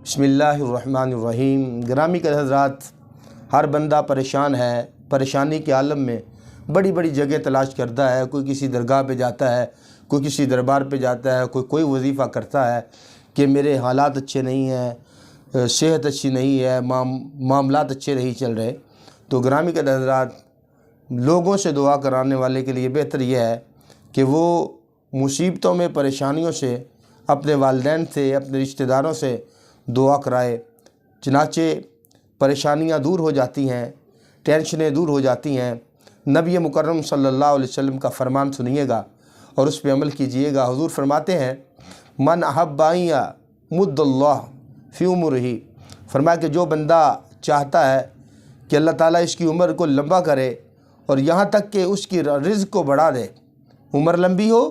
بسم اللہ الرحمن الرحیم۔ گرامی کے حضرات، ہر بندہ پریشان ہے، پریشانی کے عالم میں بڑی بڑی جگہ تلاش کرتا ہے۔ کوئی کسی درگاہ پہ جاتا ہے، کوئی کسی دربار پہ جاتا ہے، کوئی وظیفہ کرتا ہے کہ میرے حالات اچھے نہیں ہیں، صحت اچھی نہیں ہے، معاملات اچھے نہیں چل رہے۔ تو گرامی کے حضرات، لوگوں سے دعا کرانے والے کے لیے بہتر یہ ہے کہ وہ مصیبتوں میں، پریشانیوں سے اپنے والدین سے، اپنے رشتہ داروں سے دعا کرائے، چنانچہ پریشانیاں دور ہو جاتی ہیں، ٹینشنیں دور ہو جاتی ہیں۔ نبی مکرم صلی اللہ علیہ وسلم کا فرمان سنیے گا اور اس پہ عمل کیجئے گا۔ حضور فرماتے ہیں، من احب ان یمد اللہ فی عمرہ، فرمایا کہ جو بندہ چاہتا ہے کہ اللہ تعالیٰ اس کی عمر کو لمبا کرے اور یہاں تک کہ اس کی رزق کو بڑھا دے، عمر لمبی ہو،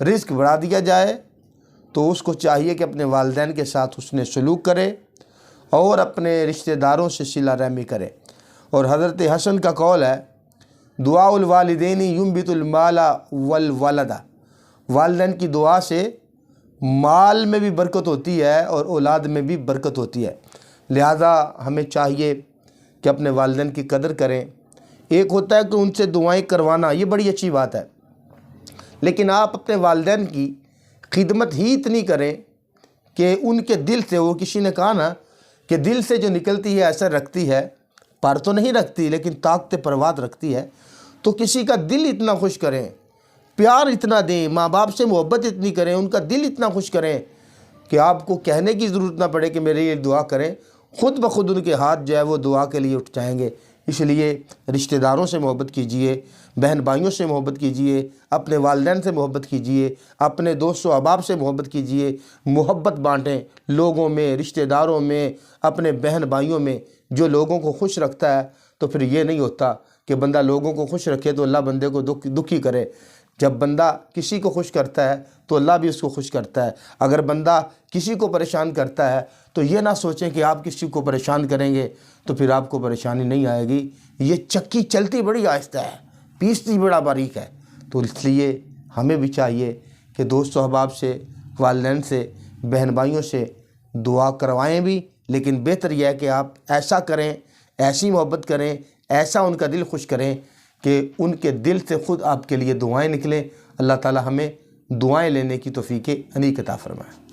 رزق بڑھا دیا جائے، تو اس کو چاہیے کہ اپنے والدین کے ساتھ حسن سلوک کرے اور اپنے رشتہ داروں سے صلہ رحمی کرے۔ اور حضرت حسن کا قول ہے، دعاء الوالدین ینبت المال والولد، والدین کی دعا سے مال میں بھی برکت ہوتی ہے اور اولاد میں بھی برکت ہوتی ہے۔ لہذا ہمیں چاہیے کہ اپنے والدین کی قدر کریں۔ ایک ہوتا ہے کہ ان سے دعائیں کروانا، یہ بڑی اچھی بات ہے، لیکن آپ اپنے والدین کی خدمت ہی اتنی کریں کہ ان کے دل سے، وہ کسی نے کہا نا کہ دل سے جو نکلتی ہے اثر رکھتی ہے، پر تو نہیں رکھتی لیکن طاقت پرواز رکھتی ہے۔ تو کسی کا دل اتنا خوش کریں، پیار اتنا دیں، ماں باپ سے محبت اتنی کریں، ان کا دل اتنا خوش کریں کہ آپ کو کہنے کی ضرورت نہ پڑے کہ میرے لیے دعا کریں، خود بخود ان کے ہاتھ جو ہے وہ دعا کے لیے اٹھ جائیں گے۔ اس لیے رشتہ داروں سے محبت کیجئے، بہن بھائیوں سے محبت کیجئے، اپنے والدین سے محبت کیجئے، اپنے دوست و احباب سے محبت کیجئے، محبت بانٹیں لوگوں میں، رشتہ داروں میں، اپنے بہن بھائیوں میں۔ جو لوگوں کو خوش رکھتا ہے تو پھر یہ نہیں ہوتا کہ بندہ لوگوں کو خوش رکھے تو اللہ بندے کو دکھی کرے۔ جب بندہ کسی کو خوش کرتا ہے تو اللہ بھی اس کو خوش کرتا ہے۔ اگر بندہ کسی کو پریشان کرتا ہے تو یہ نہ سوچیں کہ آپ کسی کو پریشان کریں گے تو پھر آپ کو پریشانی نہیں آئے گی۔ یہ چکی چلتی بڑی آہستہ ہے، پیستی بڑا باریک ہے۔ تو اس لیے ہمیں بھی چاہیے کہ دوست و احباب سے، والدین سے، بہن بھائیوں سے دعا کروائیں بھی، لیکن بہتر یہ ہے کہ آپ ایسا کریں، ایسی محبت کریں، ایسا ان کا دل خوش کریں کہ ان کے دل سے خود آپ کے لیے دعائیں نکلیں۔ اللہ تعالی ہمیں دعائیں لینے کی توفیق عنایت عطا فرمائے۔